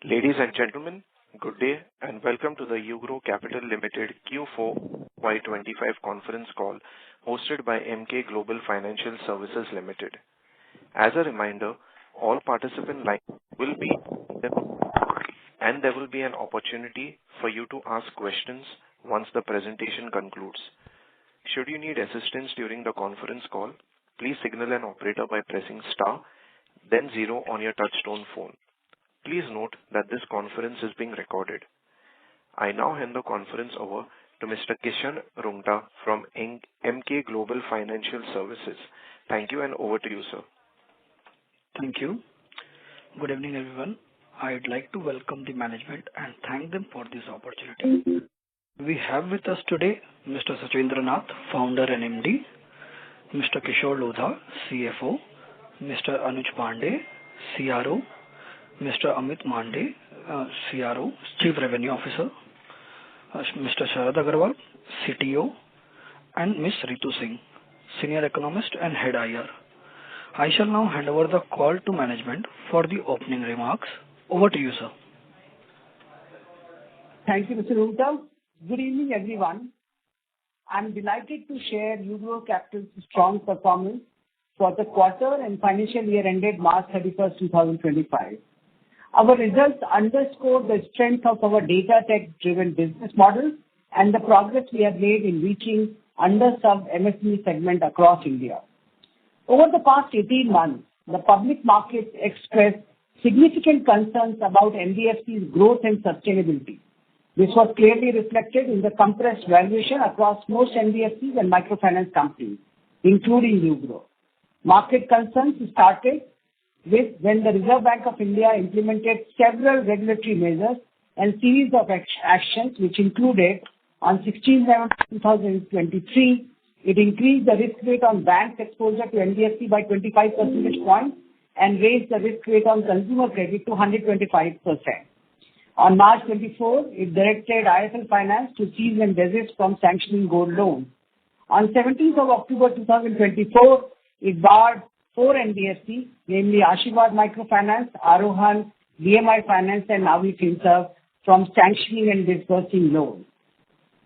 Ladies and gentlemen, good day and welcome to the UGRO Capital Limited Q4 FY25 conference call hosted by Emkay Global Financial Services Limited. As a reminder, all participant lines will be and there will be an opportunity for you to ask questions once the presentation concludes. Should you need assistance during the conference call, please signal an operator by pressing star, then 0 on your touchtone phone. Please note that this conference is being recorded. I now hand the conference over to Mr. Kishan Rungta from Emkay Global Financial Services. Thank you and over to you, sir. Thank you. Good evening, everyone. I'd like to welcome the management and thank them for this opportunity. We have with us today Mr. Sachindra Nath, founder and MD, Mr. Kishore Lodha, CFO, Mr. Anuj Pandey, CRO, Mr. Amit Mande, CRO, Chief Revenue Officer, Mr. Sharad Agarwal, CTO, and Ms. Ritu Singh, Senior Economist and Head IR. I shall now hand over the call to management for the opening remarks. Over to you, sir. Thank you, Mr. Rungta. Good evening, everyone. I'm delighted to share UGRO Capital's strong performance for the quarter and financial year ended March 31st, 2025. Our results underscore the strength of our data tech-driven business model and the progress we have made in reaching underserved MSME segment across India. Over the past 18 months, the public markets expressed significant concerns about NBFC's growth and sustainability. This was clearly reflected in the compressed valuation across most NBFCs and microfinance companies, including UGRO. Market concerns started with when the Reserve Bank of India implemented several regulatory measures and series of actions which included on 16/11/2023, it increased the risk weight on bank exposure to NBFC by 25 percentage points and raised the risk weight on consumer credit to 125%. On March 24, it directed IFL Finance to cease and desist from sanctioning gold loans. On 17th of October 2024, it barred 4 NBFCs, namely Ashirwad Microfinance, Arohan, DMI Finance and Navi Finserv from sanctioning and disbursing loans.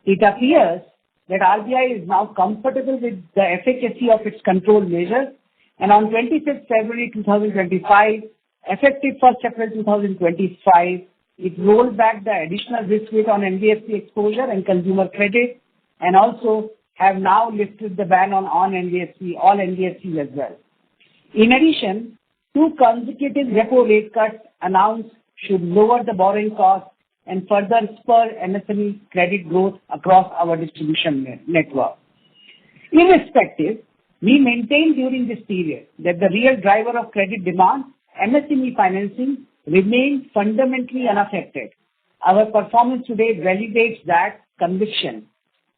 It appears that RBI is now comfortable with the efficacy of its control measures and on 25th February 2025, effective 1st April 2025, it rolled back the additional risk weight on NBFC exposure and consumer credit and also have now lifted the ban on all NBFCs as well. In addition, 2 consecutive repo rate cuts announced should lower the borrowing cost and further spur MSME credit growth across our distribution network. Irrespective, we maintained during this period that the real driver of credit demand, MSME financing, remained fundamentally unaffected. Our performance today validates that conviction.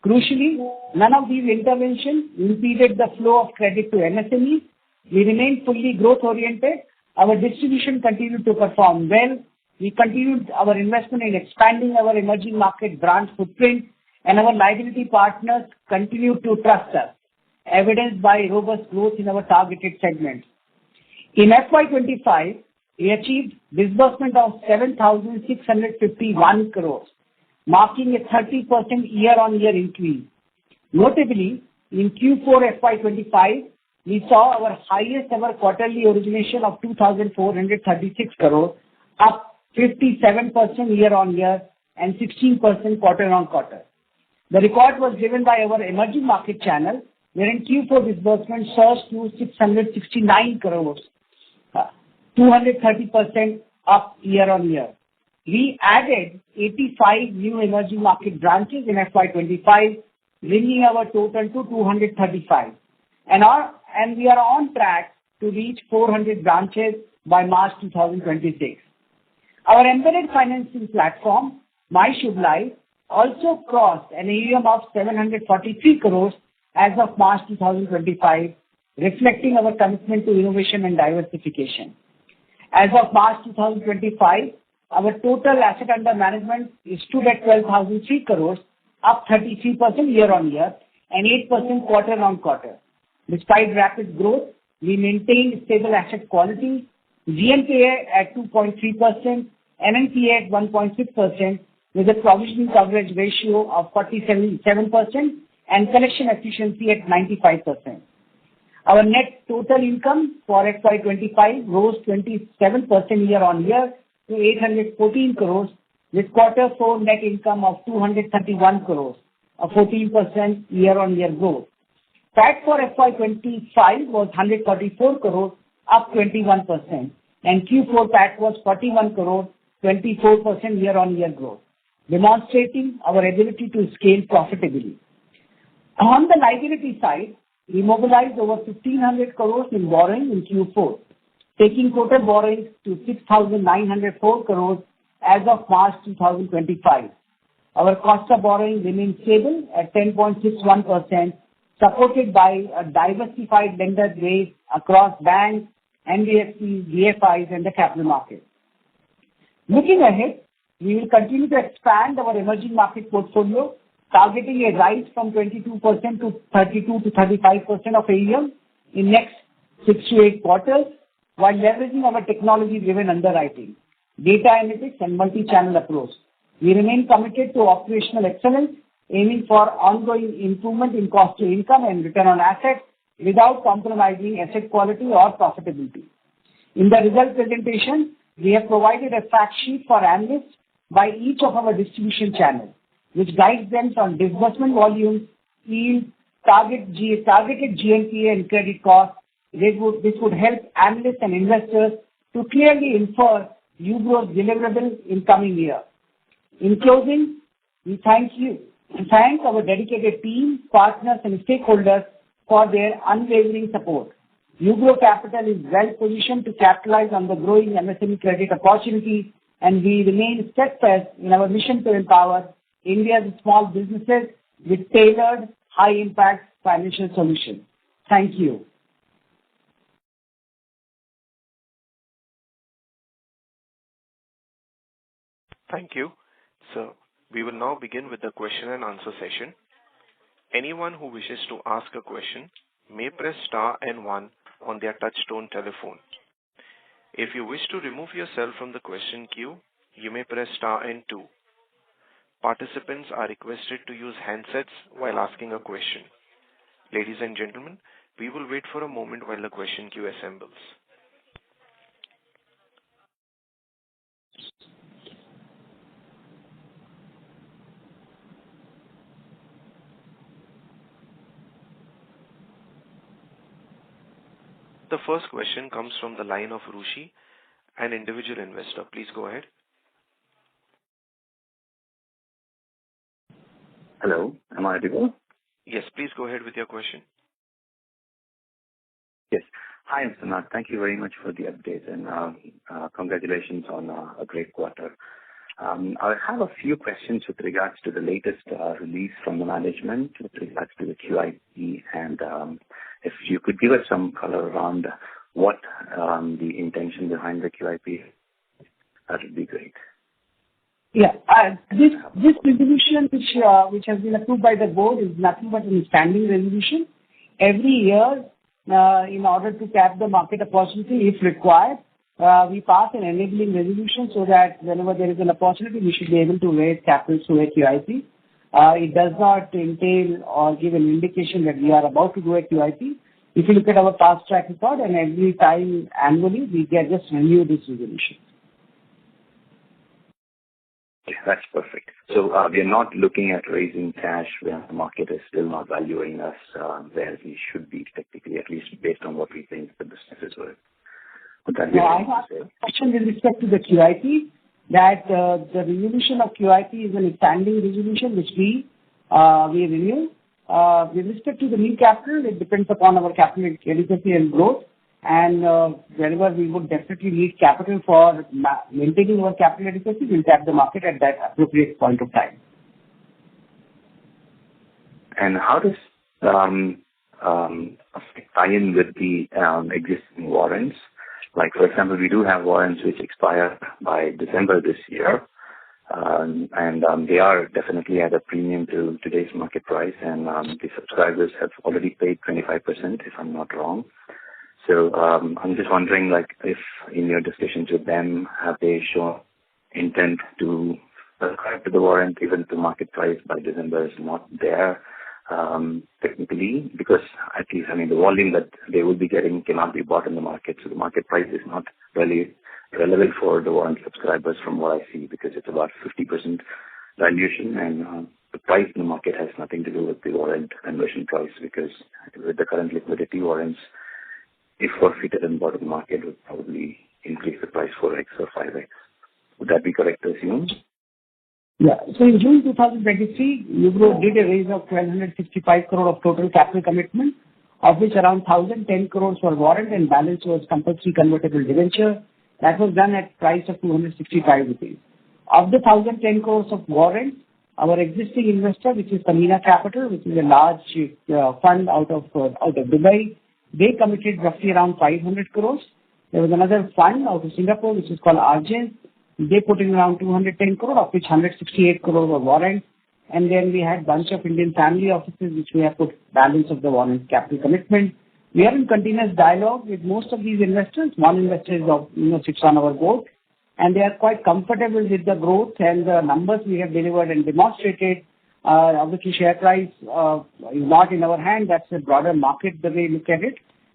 Crucially, none of these interventions impeded the flow of credit to MSMEs. We remained fully growth-oriented. Our distribution continued to perform well. We continued our investment in expanding our emerging market branch footprint, and our liability partners continued to trust us, evidenced by robust growth in our targeted segments. In FY25, we achieved disbursement of 7,651 crores, marking a 30% year-on-year increase. Notably, in Q4 FY25, we saw our highest ever quarterly origination of 2,436 crores, up 57% year-on-year and 16% quarter-on-quarter. The record was driven by our emerging market channel, wherein Q4 disbursement surged to 669 crores, 230% up year-on-year. We added 85 new emerging market branches in FY25, bringing our total to 235. And we are on track to reach 400 branches by March 2026. Our embedded financing platform, MyShubh, also crossed an AUM of 743 crores as of March 2025, reflecting our commitment to innovation and diversification. As of March 2025, our total asset under management stood at 12,003 crores, up 33% year-on-year and 8% quarter-on-quarter. Despite rapid growth, we maintained stable asset quality, GNPA at 2.3%, NNPA at 1.6% with a provisioning coverage ratio of 47% and collection efficiency at 95%. Our net total income for FY25 rose 27% year-on-year to 814 crores, with quarter four net income of 231 crores, a 14% year-on-year growth. PAT for FY25 was 144 crores, up 21%, and Q4 PAT was 41 crores, 24% year-on-year growth, demonstrating our ability to scale profitably. On the liability side, we mobilized over 1,500 crores in borrowing in Q4, taking total borrowings to 6,904 crores as of March 2025. Our cost of borrowing remains stable at 10.61%, supported by a diversified lender base across banks, NBFCs, DFIs, and the capital market. Looking ahead, we will continue to expand our emerging market portfolio, targeting a rise from 22% to 32 to 35% of AUM in next 6 to 8 quarters, while leveraging our technology-driven underwriting, data analytics, and multi-channel approach. We remain committed to operational excellence, aiming for ongoing improvement in cost to income and return on assets without compromising asset quality or profitability. In the result presentation, we have provided a fact sheet for analysts by each of our distribution channels, which guides them on disbursement volumes, yield, targeted GNPA and credit costs. This would help analysts and investors to clearly infer UGRO's deliverable in coming year. In closing, we thank our dedicated team, partners, and stakeholders for their unwavering support. UGRO Capital is well positioned to capitalize on the growing MSME credit opportunity, and we remain steadfast in our mission to empower India's small businesses with tailored, high-impact financial solutions. Thank you. Thank you. So, we will now begin with the question and answer session. Anyone who wishes to ask a question may press star and 1 on their touchtone telephone. If you wish to remove yourself from the question queue, you may press star and 2. Participants are requested to use handsets while asking a question. Ladies and gentlemen, we will wait for a moment while the question queue assembles. The first question comes from the line of Rushi, an individual investor. Please go ahead. Hello, am I audible? Yes, please go ahead with your question. Yes. Hi, Mr. Nath. Thank you very much for the update and congratulations on a great quarter. I have a few questions with regards to the latest release from the management with regards to the QIP, and if you could give us some color around what the intention behind the QIP, that would be great. Yeah, this resolution which has been approved by the board is nothing but a standing resolution. Every year, in order to tap the market opportunity, if required, we pass an enabling resolution so that whenever there is an opportunity, we should be able to raise capital through a QIP. It does not entail or give an indication that we are about to do a QIP. If you look at our past track record, and every time annually, we can just renew this resolution. That's perfect. So we are not looking at raising cash where the market is still not valuing us where we should be technically, at least based on what we think the business is worth. Would that be I have a question with respect to the QIP, that the resolution of QIP is a standing resolution which we renew. With respect to the new capital, it depends upon our capital adequacy and growth. And wherever we would definitely need capital for maintaining our capital adequacy, we'll tap the market at that appropriate point of time. And how does tie in with the existing warrants? Like, for example, we do have warrants which expire by December this year, and they are definitely at a premium to today's market price, and the subscribers have already paid 25%, if I'm not wrong. So I'm just wondering, like, if in your discussions with them, have they shown intent to subscribe to the warrant, even if the market price by December is not there technically, because at least, the volume that they will be getting cannot be bought in the market. So the market price is not really relevant for the warrant subscribers from what I see, because it's about 50% valuation, and the price in the market has nothing to do with the warrant conversion price, because with the current liquidity, warrants, if forfeited and bought in the market, would probably increase the price 4x or 5x. Would that be correct to assume? Yeah. So in June 2023, UGRO did a raise of 1,265 crore of total capital commitment, of which around 1,010 crores were warrant and balance was compulsory convertible debenture. That was done at price of 265 rupees. Of the 1,010 crores of warrants, our existing investor, which is Samina Capital, which is a large fund out of Dubai, they committed roughly around 500 crores. There was another fund out of Singapore, which is called Argent. They put in around 210 crore, of which 168 crore were warrants. And then we had bunch of Indian family offices, which we have put balance of the warrant capital commitment. We are in continuous dialogue with most of these investors. One investor is sits on our board, and they are quite comfortable with the growth and the numbers we have delivered and demonstrated. Obviously, share price is not in our hand. That's a broader market, the way we look at it.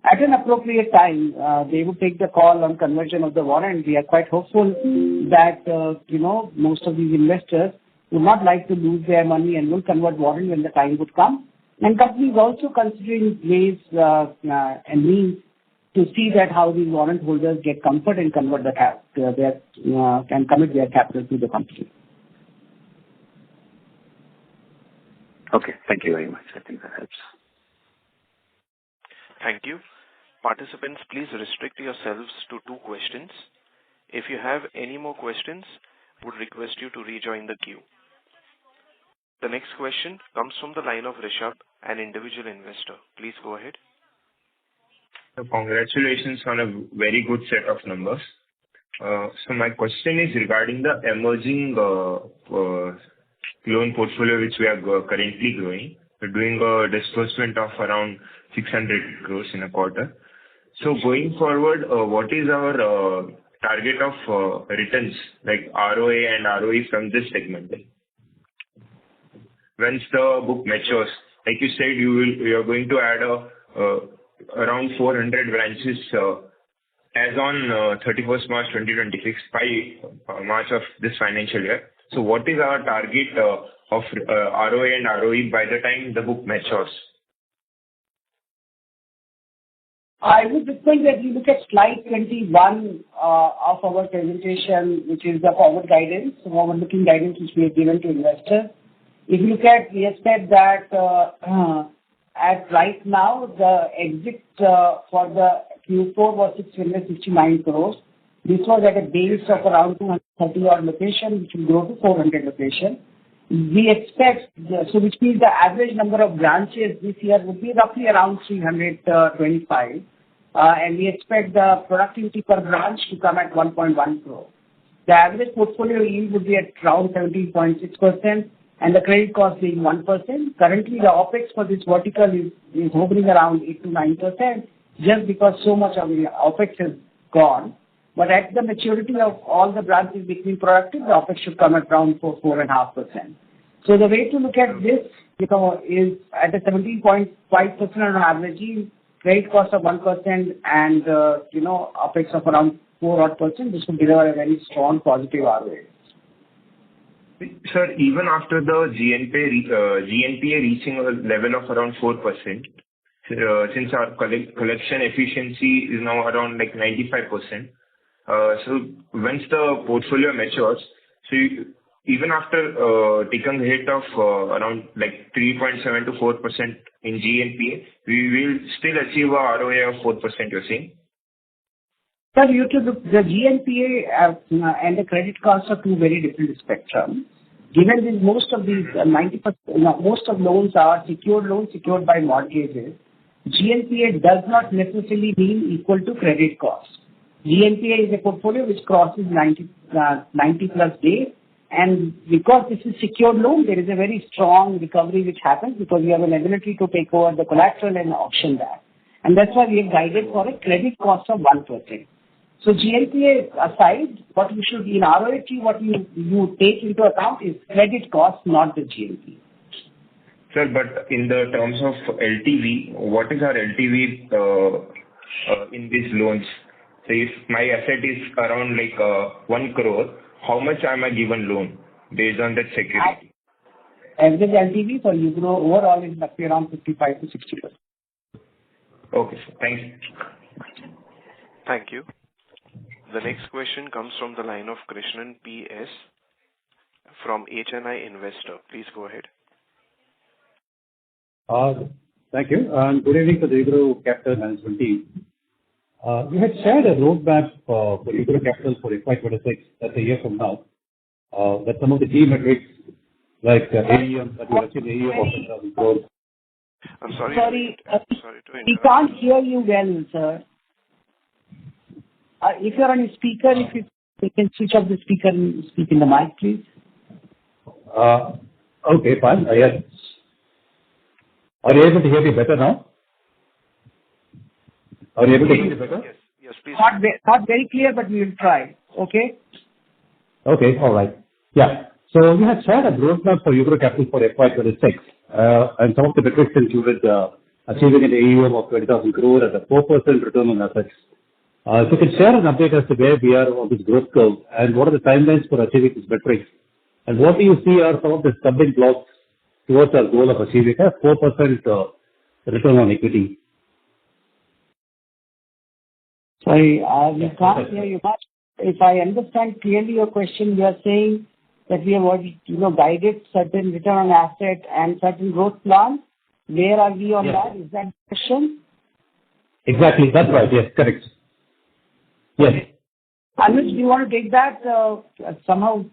At an appropriate time, they would take the call on conversion of the warrant. We are quite hopeful that, most of these investors would not like to lose their money and will convert warrant when the time would come. And companies also considering ways and means to see that how these warrant holders get comfort and convert can commit their capital to the company. Okay, thank you very much. I think that helps. Thank you. Participants, please restrict yourselves to 2 questions. If you have any more questions, would request you to rejoin the queue. The next question comes from the line of Rishabh, an individual investor. Please go ahead. So congratulations on a very good set of numbers. So my question is regarding the emerging loan portfolio which we are currently growing. We're doing a disbursement of around 600 crores in a quarter. So going forward, what is our target of returns like ROA and ROE from this segment? Once the book matures, like you said, you are going to add around 400 branches as on 31st March 2026 by March of this financial year. So what is our target of ROA and ROE by the time the book matures? I would request that you look at slide 21 of our presentation, which is the forward-looking guidance which we have given to investors. If you look at, we have said that at right now, the exit for the Q4 was 669 crores. This was at a base of around 230 odd locations, which will grow to 400 locations. We expect, which means the average number of branches this year would be roughly around 325. And we expect the productivity per branch to come at 1.1 crore. The average portfolio yield would be at around 17.6%, and the credit cost being 1%. Currently, the OPEX for this vertical is hovering around 8 to 9%, just because so much of the OPEX has gone. But at the maturity of all the branches becoming productive, the OPEX should come at around 4.5%. So the way to look at this, is at a 17.5% on average yield, credit cost of 1%, and OPEX of around 4%. This will deliver a very strong positive ROA. Sir, even after the GNPA reaching a level of around 4%, since our collection efficiency is now around 95%. So once the portfolio matures, so even after taking a hit of around 3.7 to 4% in GNPA, we will still achieve a ROA of 4%, you're saying? Sir, the GNPA and the credit costs are two very different spectrums. Given that most of these 90%, most of loans are secured loans secured by mortgages, GNPA does not necessarily mean equal to credit cost. GNPA is a portfolio which crosses 90 plus days, and because this is secured loan, there is a very strong recovery which happens because we have an ability to take over the collateral and auction that. And that's why we have guided for a credit cost of 1%. So GNPA aside, what you should in ROAT, what you take into account is credit cost, not the GNPA. Sir, but in the terms of LTV, what is our LTV in these loans? So if my asset is around 1 crore, how much am I given loan based on that security? Average LTV for UGRO overall is roughly around 55 to 60%. Okay, sir. Thank you. Thank you. The next question comes from the line of Krishnan P.S. from HNI Investor. Please go ahead. Thank you, and good evening to the UGRO Capital Management team. You had shared a roadmap for UGRO Capital for FY26, that's a year from now, that some of the key metrics like AUM, that you achieve AUM of 10,000 crores. I'm sorry. Sorry, Sorry to interrupt. we can't hear you well, sir. If you're on a speaker, if you can switch off the speaker and speak in the mic, please. Okay, fine. Yes. Are you able to hear me better now? Are you able to hear me better? Yes, please. Not very clear, but we will try. Okay? Okay, all right. Yeah. So you had shared a roadmap for UGRO Capital for FY26, and some of the metrics included achieving an AUM of 20,000 crore at a 4% return on assets. So you can share an update as to where we are on this growth curve and what are the timelines for achieving these metrics, and what do you see are some of the stumbling blocks towards our goal of achieving a 4% return on equity? Sorry, we can't hear you much. If I understand clearly your question, you are saying that we have already, guided certain return on asset and certain growth plans. Where are we on that? Is that the question? Exactly. That's right. Yes, correct. Yes. Anuj, do you want to take that somehow?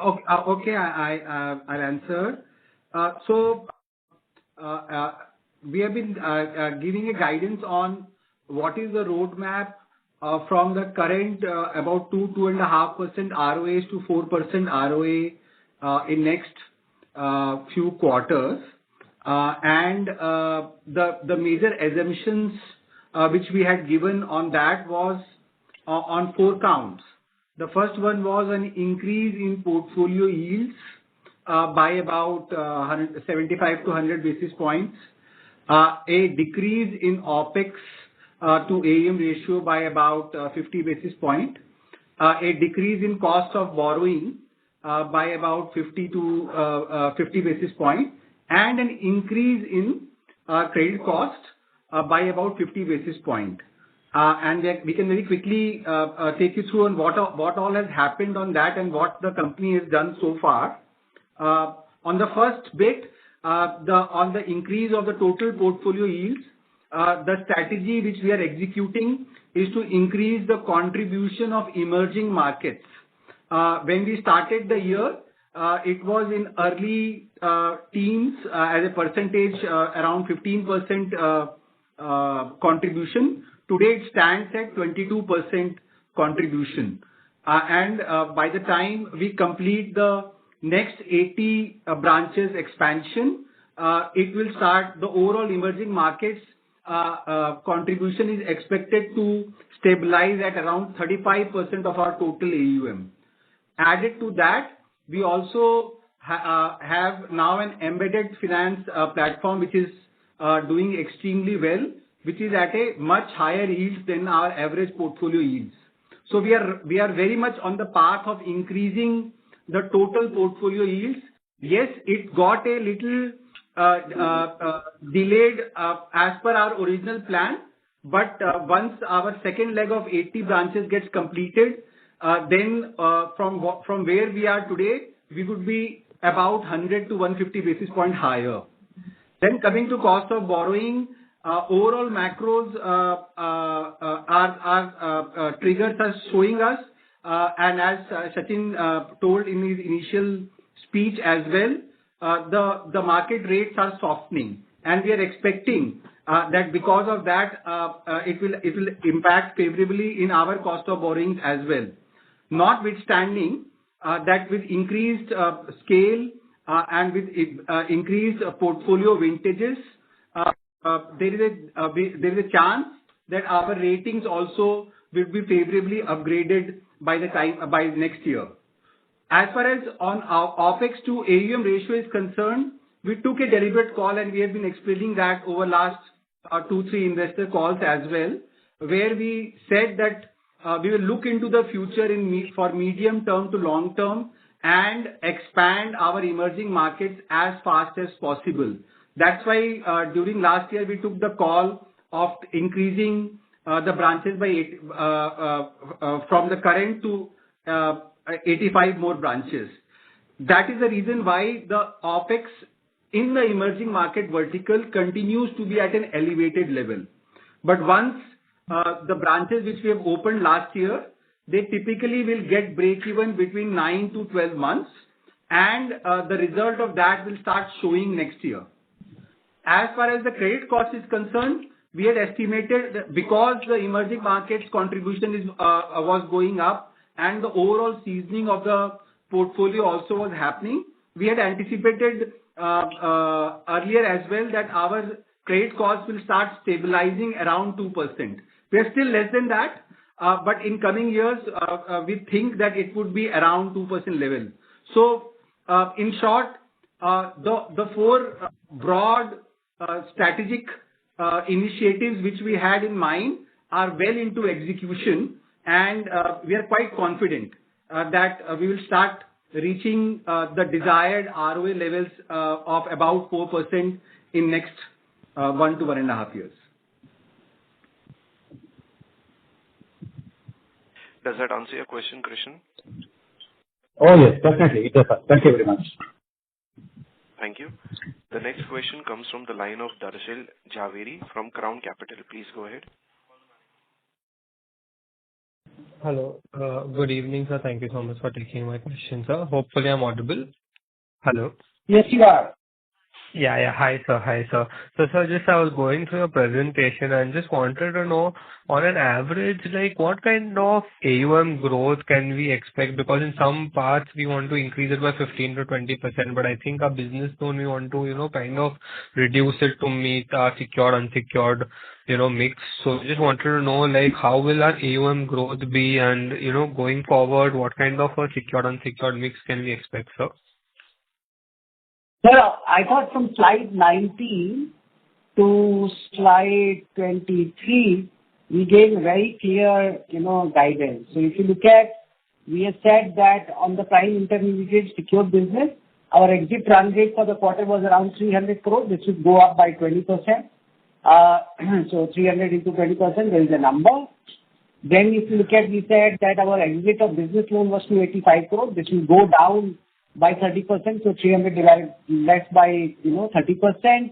Okay, I'll answer. We have been giving a guidance on what is the roadmap from the current about 2.5% ROAs to 4% ROA in next few quarters, and the major assumptions which we had given on that was on 4 counts. The first one was an increase in portfolio yields by about 75 to 100 basis points, a decrease in OPEX to AUM ratio by about 50 basis points, a decrease in cost of borrowing by about 50 basis points, and an increase in credit cost by about 50 basis points. And we can very quickly take you through on what all has happened on that and what the company has done so far. On the first bit, on the increase of the total portfolio yields, the strategy which we are executing is to increase the contribution of emerging markets. When we started the year, it was in early teens as a percentage, around 15% contribution. Today it stands at 22% contribution. And by the time we complete the next 80 branches expansion, it will start the overall emerging markets contribution is expected to stabilize at around 35% of our total AUM. Added to that, we also have now an embedded finance platform which is doing extremely well, which is at a much higher yield than our average portfolio yields. So we are very much on the path of increasing the total portfolio yields. Yes, it got a little delayed as per our original plan, but once our second leg of 80 branches gets completed, then from where we are today, we would be about 100 to 150 basis points higher. Then coming to cost of borrowing, overall macros are triggers are showing us, and as Sachin told in his initial speech as well, the market rates are softening, and we are expecting that because of that, it will impact favorably in our cost of borrowings as well. Notwithstanding that with increased scale and with increased portfolio vintages, there is a chance that our ratings also will be favorably upgraded by next year. As far as on our OpEx to AUM ratio is concerned, we took a deliberate call, and we have been explaining that over last 2-3 investor calls as well, where we said that we will look into the future for medium term to long term and expand our emerging markets as fast as possible. That's why during last year we took the call of increasing the branches by from the current to 85 more branches. That is the reason why the OpEx in the emerging market vertical continues to be at an elevated level. But once the branches which we have opened last year, they typically will get break-even between 9 to 12 months, and the result of that will start showing next year. As far as the credit cost is concerned, we had estimated that because the emerging markets contribution was going up and the overall seasoning of the portfolio also was happening, we had anticipated earlier as well that our credit costs will start stabilizing around 2%. We are still less than that, but in coming years, we think that it would be around 2% level. So, in short, the 4 broad strategic initiatives which we had in mind are well into execution, and we are quite confident that we will start reaching the desired ROA levels of about 4% in next 1 to 1.5 years. Does that answer your question, Krishan? Oh, yes, definitely. It does. Thank you very much. Thank you. The next question comes from the line of Darshil Jhaveri from Crown Capital. Please go ahead. Hello. Good evening, sir. Thank you so much for taking my question, sir. Hopefully, I'm audible. Hello. Yes, you are. Yeah. Hi, sir. So, sir, I was going through your presentation and just wanted to know, on an average, like, what kind of AUM growth can we expect? Because in some parts, we want to increase it by 15 to 20%, but I think our business loan, we want to, kind of reduce it to meet our secured, unsecured, mix. So, just wanted to know, like, how will our AUM growth be, and, going forward, what kind of a secured, unsecured mix can we expect, sir? Sir, I thought from slide 19 to slide 23, we gave very clear, guidance. So if you look at, we have said that on the prime intermediate secured business, our exit run rate for the quarter was around 300 crores, which would go up by 20%. So 300 into 20%, there is a number. Then if you look at, we said that our exit of business loan was 285 crores, which will go down by 30%, so 300 divided less by 30%.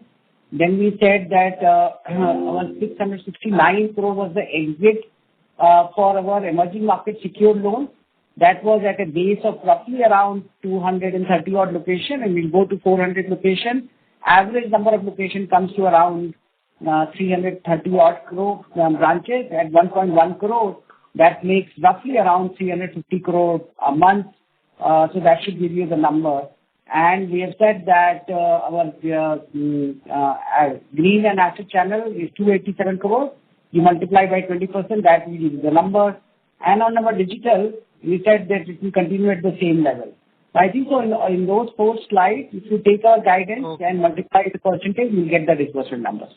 Then we said that our 669 crore was the exit for our emerging market secured loans. That was at a base of roughly around 230 odd location, and we'll go to 400 location. Average number of location comes to around 330 odd crore branches at 1.1 crore. That makes roughly around 350 crore a month. So that should give you the number. And we have said that our green and asset channel is 287 crores. You multiply by 20%, that will give you the number. And on our digital, we said that it will continue at the same level. So I think so in those 4 slides, if you take our guidance and multiply the percentage, you'll get the disbursement numbers.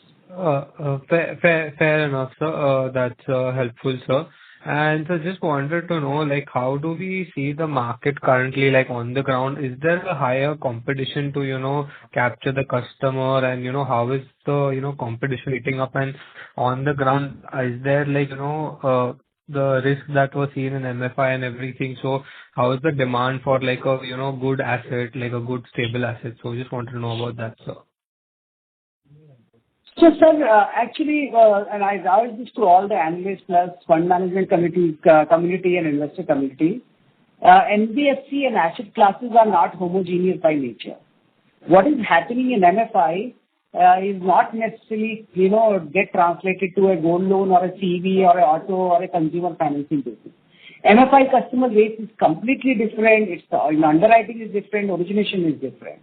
Fair enough, sir. That's helpful, sir. And so just wanted to know, like, how do we see the market currently, like, on the ground? Is there a higher competition to, capture the customer, and, how is the, competition heating up? And on the ground, is there, like, the risk that was seen in MFI and everything? So how is the demand for, like, a, good asset, like a good stable asset? So just wanted to know about that, sir. So, sir, actually, and I urge this to all the analysts plus fund management committee and investor community, NBFC and asset classes are not homogeneous by nature. What is happening in MFI is not necessarily, get translated to a gold loan or a CV or a auto or a consumer financing business. MFI customer base is completely different. Its underwriting is different. Origination is different.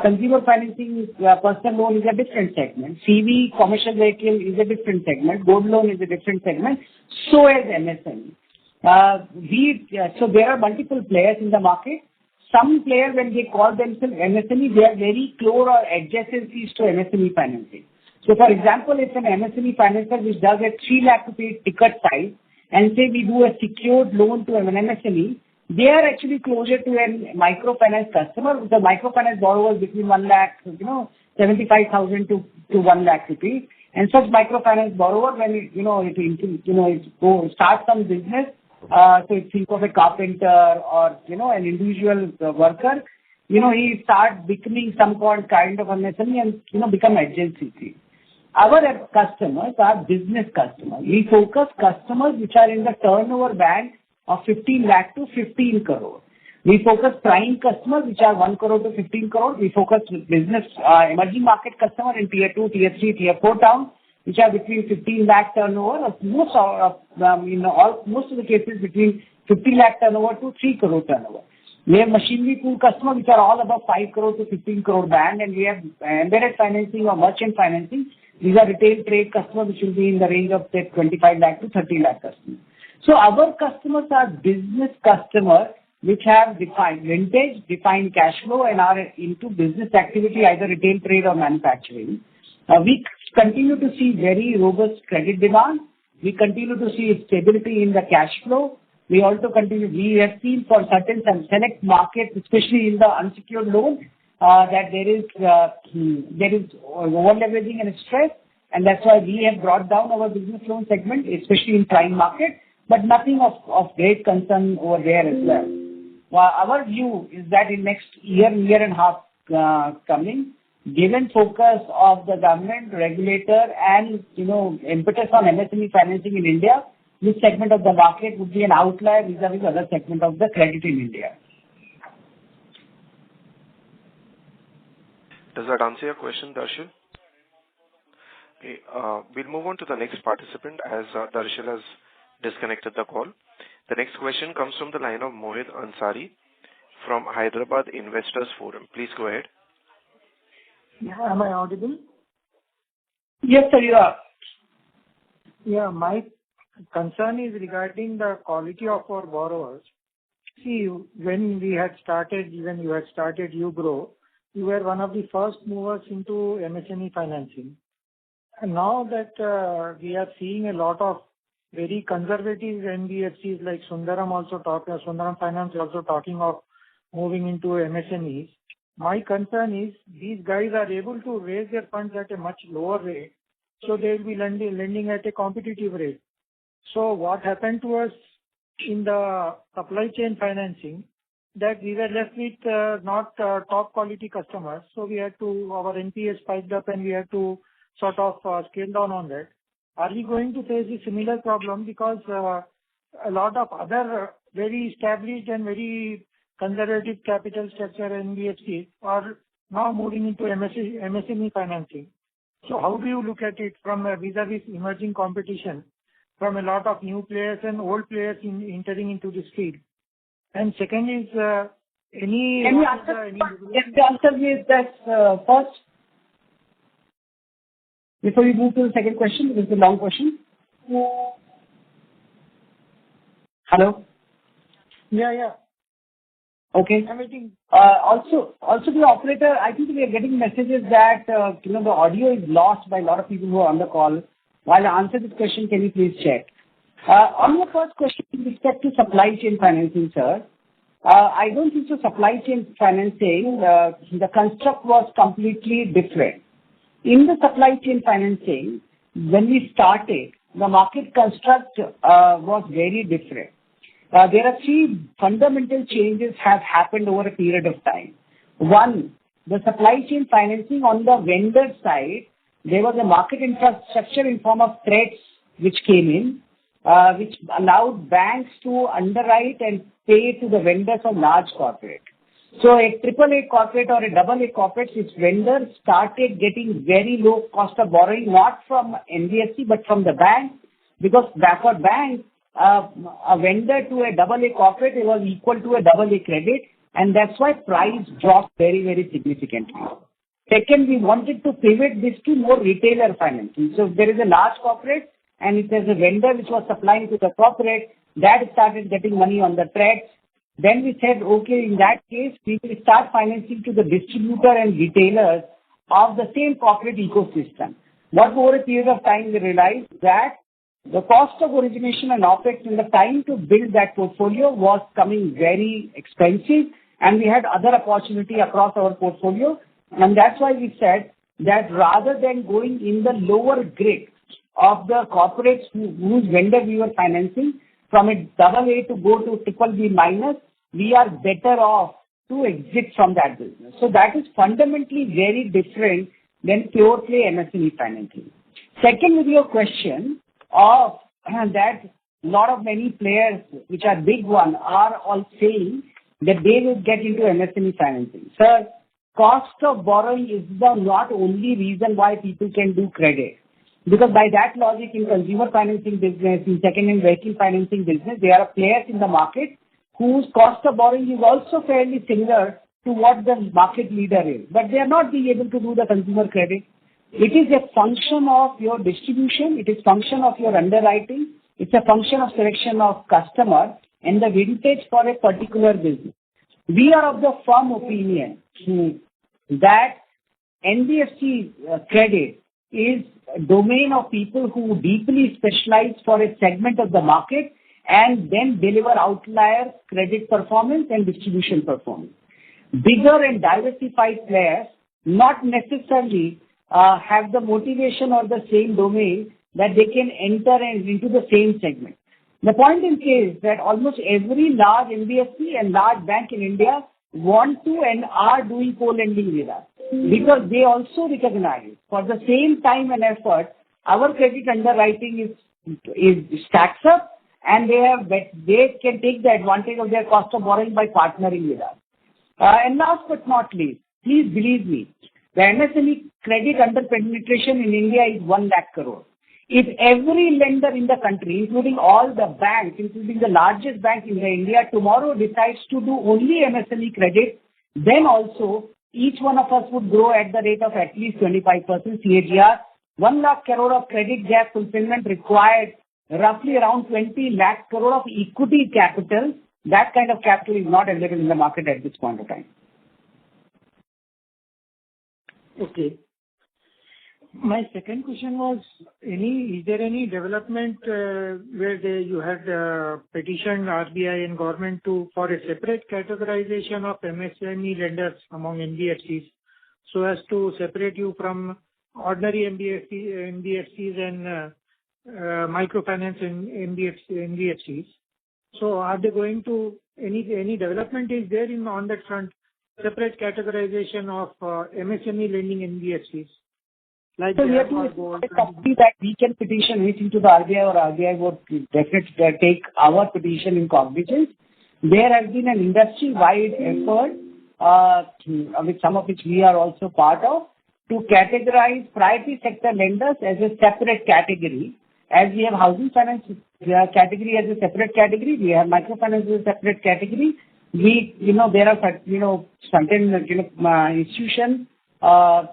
Consumer financing, personal loan is a different segment. CV, commercial vehicle is a different segment. Gold loan is a different segment. So is MSME. So there are multiple players in the market. Some players, when they call themselves MSME, they are very close or adjacencies to MSME financing. So for example, if an MSME financer which does a 3 lakh rupee ticket size and say we do a secured loan to an MSME, they are actually closer to a microfinance customer. The microfinance borrowers between 1 lakh, 75,000 to 1 lakh rupees. And such microfinance borrower, when it starts some business, so think of a carpenter or, an individual worker, he starts becoming some kind of MSME and, become agency. Our customers are business customers. We focus customers which are in the turnover band of 15 lakh to 15 crore. We focus prime customers which are 1 crore to 15 crore. We focus business emerging market customer in tier 2, tier 3, tier 4 towns, which are between 15 lakh turnover, most of the cases between 50 lakh turnover to 3 crore turnover. We have machinery pool customers which are all above 5 crore to 15 crore band, and we have embedded financing or merchant financing. These are retail trade customers which will be in the range of say 25 lakh to 30 lakh customers. So our customers are business customers which have defined vintage, defined cash flow, and are into business activity, either retail trade or manufacturing. We continue to see very robust credit demand. We continue to see stability in the cash flow. We have seen for certain select markets, especially in the unsecured loan, that there is over-leveraging and stress, and that's why we have brought down our business loan segment, especially in prime market, but nothing of great concern over there as well. Our view is that in next year and a half coming, given focus of the government, regulator, and impetus on MSME financing in India, this segment of the market would be an outlier vis-a-vis other segment of the credit in India. Does that answer your question, Darshil? Okay, we'll move on to the next participant as Darshil has disconnected the call. The next question comes from the line of Mohit Ansari from Hyderabad Investors Forum. Please go ahead. Yeah, am I audible? Yes, sir, you are. Yeah, my concern is regarding the quality of our borrowers. See, when we had started, when you had started UGRO, you were one of the first movers into MSME financing. And now that we are seeing a lot of very conservative NBFCs like Sundaram Finance also talking of moving into MSMEs. My concern is these guys are able to raise their funds at a much lower rate, so they will be lending at a competitive rate. So what happened to us in the supply chain financing, that we were left with not top quality customers, so we had to, our NPA spiked up and we had to sort of scale down on that. Are we going to face a similar problem because a lot of other very established and very conservative capital structure NBFCs are now moving into MSME financing? So how do you look at it from a vis-a-vis emerging competition from a lot of new players and old players entering into this field? And second is, Can you answer me that first? Before we move to the second question, this is a long question. Hello? Yeah. Okay. I'm waiting. Also the operator, I think we are getting messages that, the audio is lost by a lot of people who are on the call. While I answer this question, can you please check? On your first question with respect to supply chain financing, sir, I don't think so supply chain financing, the construct was completely different. In the supply chain financing, when we started, the market construct was very different. There are three fundamental changes have happened over a period of time. One, the supply chain financing on the vendor side, there was a market infrastructure in form of threats which came in, which allowed banks to underwrite and pay to the vendors of large corporate. So a AAA corporate or a AA corporate, its vendors started getting very low cost of borrowing, not from NBFC but from the bank, because for banks, a vendor to a AA corporate, it was equal to a AA credit, and that's why price dropped very, very significantly. Second, we wanted to pivot this to more retailer financing. So if there is a large corporate and if there's a vendor which was supplying to the corporate, that started getting money on the tracks. Then we said, okay, in that case, we will start financing to the distributor and retailers of the same corporate ecosystem. But over a period of time, we realized that the cost of origination and OPEX and the time to build that portfolio was coming very expensive, and we had other opportunity across our portfolio. And that's why we said that rather than going in the lower grade of the corporates whose vendor we were financing, from a AA to go to BBB minus, we are better off to exit from that business. So that is fundamentally very different than pure play MSME financing. Second, with your question of that lot of many players, which are big one, are all saying that they will get into MSME financing. Sir, cost of borrowing is the not only reason why people can do credit. Because by that logic, in consumer financing business, in second-hand vehicle financing business, there are players in the market whose cost of borrowing is also fairly similar to what the market leader is. But they are not being able to do the consumer credit. It is a function of your distribution. It is function of your underwriting. It's a function of selection of customer and the vintage for a particular business. We are of the firm opinion that NBFC credit is a domain of people who deeply specialize for a segment of the market and then deliver outlier credit performance and distribution performance. Bigger and diversified players not necessarily have the motivation or the same domain that they can enter into the same segment. The point in case that almost every large NBFC and large bank in India want to and are doing co-lending with us, because they also recognize for the same time and effort, our credit underwriting is stacks up, and they can take the advantage of their cost of borrowing by partnering with us. And last but not least, please believe me, the MSME credit under penetration in India is 1 lakh crore. If every lender in the country, including all the banks, including the largest bank in India, tomorrow decides to do only MSME credit, then also each one of us would grow at the rate of at least 25% CAGR. 1 lakh crore of credit gap fulfillment required roughly around 20 lakh crore of equity capital. That kind of capital is not available in the market at this point of time. Okay. My second question was, is there any development where you had petitioned RBI and government for a separate categorization of MSME lenders among NBFCs, so as to separate you from ordinary NBFCs and microfinance NBFCs? So are they going to any development is there on that front, separate categorization of MSME lending NBFCs? Like so we have to copy that we can petition anything to the RBI, or RBI would definitely take our petition in cognizance. There has been an industry-wide effort, with some of which we are also part of, to categorize priority sector lenders as a separate category. As we have housing finance category as a separate category, we have microfinance as a separate category. There are certain institutions,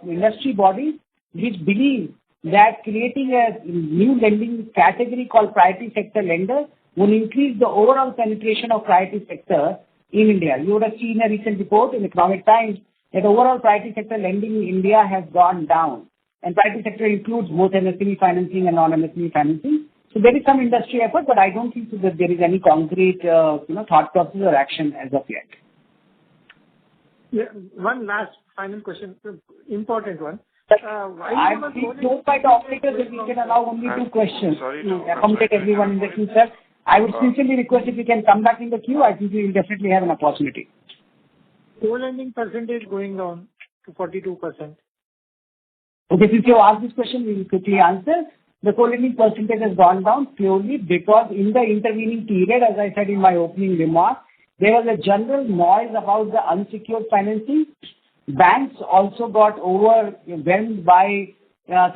industry bodies, which believe that creating a new lending category called priority sector lender will increase the overall penetration of priority sector in India. You would have seen a recent report in Economic Times that overall priority sector lending in India has gone down. And priority sector includes both MSME financing and non-MSME financing. So there is some industry effort, but I don't think that there is any concrete thought process or action as of yet. Yeah, one last final question, important one. I'm being told by the operators that we can allow only 2 questions to accommodate everyone in the queue, sir. I would sincerely request if you can come back in the queue. I think we will definitely have an opportunity. Co-lending percentage going down to 42%. Okay, since you asked this question, we will quickly answer. The co-lending percentage has gone down purely because in the intervening period, as I said in my opening remarks, there was a general noise about the unsecured financing. Banks also got overwhelmed by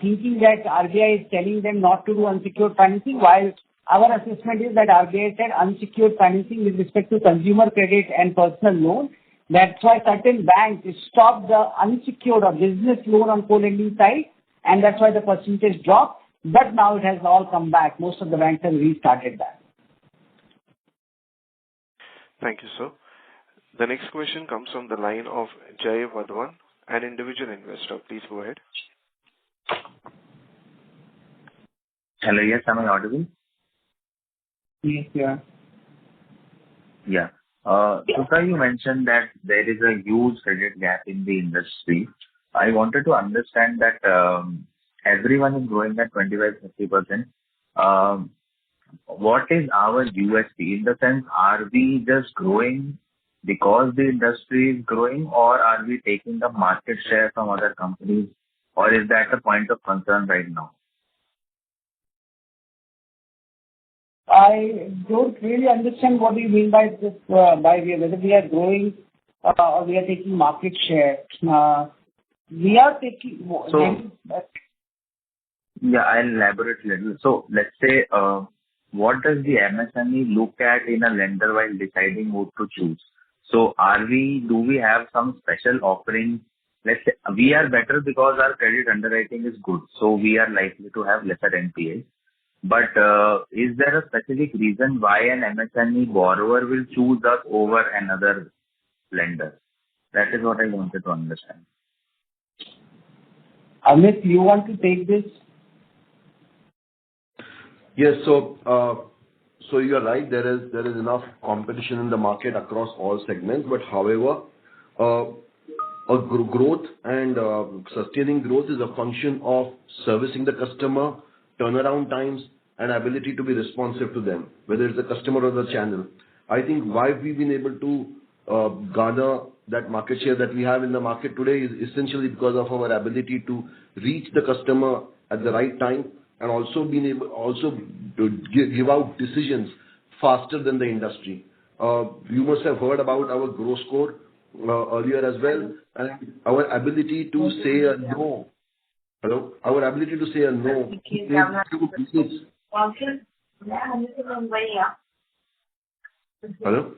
thinking that RBI is telling them not to do unsecured financing, while our assessment is that RBI said unsecured financing with respect to consumer credit and personal loan That's why certain banks stopped the unsecured or business loan on co-lending side, and that's why the percentage dropped. But now it has all come back. Most of the banks have restarted that. Thank you, sir. The next question comes from the line of Jay Vadwan, an individual investor. Please go ahead. Hello, yes, am I audible? Yes, yeah. Yeah. So, sir, you mentioned that there is a huge credit gap in the industry. I wanted to understand that everyone is growing at 25-30%. What is our USP? In the sense, are we just growing because the industry is growing, or are we taking the market share from other companies, or is that a point of concern right now? I don't really understand what you mean by this, whether we are growing or we are taking market share. We are taking. Yeah, I'll elaborate a little. So let's say, what does the MSME look at in a lender while deciding who to choose? So do we have some special offering? Let's say we are better because our credit underwriting is good, so we are likely to have lesser NPAs. But is there a specific reason why an MSME borrower will choose us over another lender? That is what I wanted to understand. Amit, you want to take this? Yes. So you are right. There is enough competition in the market across all segments. But however, a growth and sustaining growth is a function of servicing the customer, turnaround times, and ability to be responsive to them, whether it's the customer or the channel. I think why we've been able to garner that market share that we have in the market today is essentially because of our ability to reach the customer at the right time, and also being able to give out decisions faster than the industry. You must have heard about our GRO score earlier as well, and our ability to say a no. Hello? Our ability to say a no is Hello?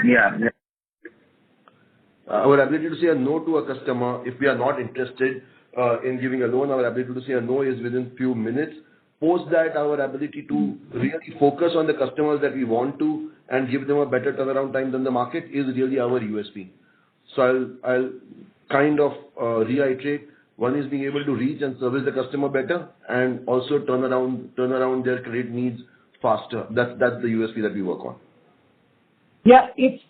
Yeah. Our ability to say a no to a customer if we are not interested in giving a loan, our ability to say a no is within few minutes. Post that, our ability to really focus on the customers that we want to and give them a better turnaround time than the market is really our USP. So I'll kind of reiterate. One is being able to reach and service the customer better, and also turn around their credit needs faster. That's the USP that we work on. Yeah, it's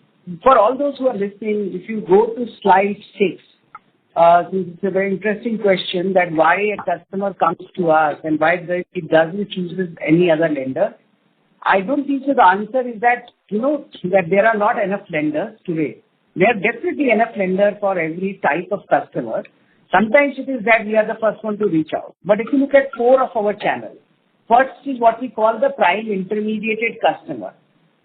for all those who are listening. If you go to slide 6, it's a very interesting question that why a customer comes to us and why it doesn't choose any other lender. I don't think so. The answer is that that there are not enough lenders today. There are definitely enough lenders for every type of customer. Sometimes it is that we are the first one to reach out. But if you look at 4 of our channels, first is what we call the prime intermediated customer.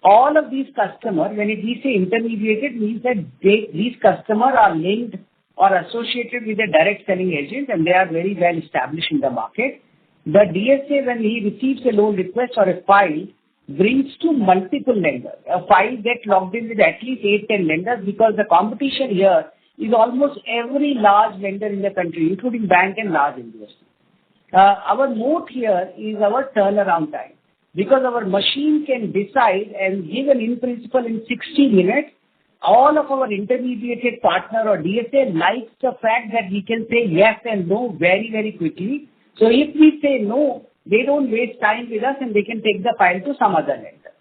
All of these customers, when we say intermediated, means that these customers are linked or associated with a direct selling agent, and they are very well established in the market. The DSA, when he receives a loan request or a file, brings to multiple lenders. A file gets logged in with at least 8-10 lenders, because the competition here is almost every large lender in the country, including bank and large investors. Our moat here is our turnaround time, because our machine can decide and give an in principle in 60 minutes. All of our intermediated partner or DSA likes the fact that we can say yes and no very, very quickly. So if we say no, they don't waste time with us and they can take the file to some other lender.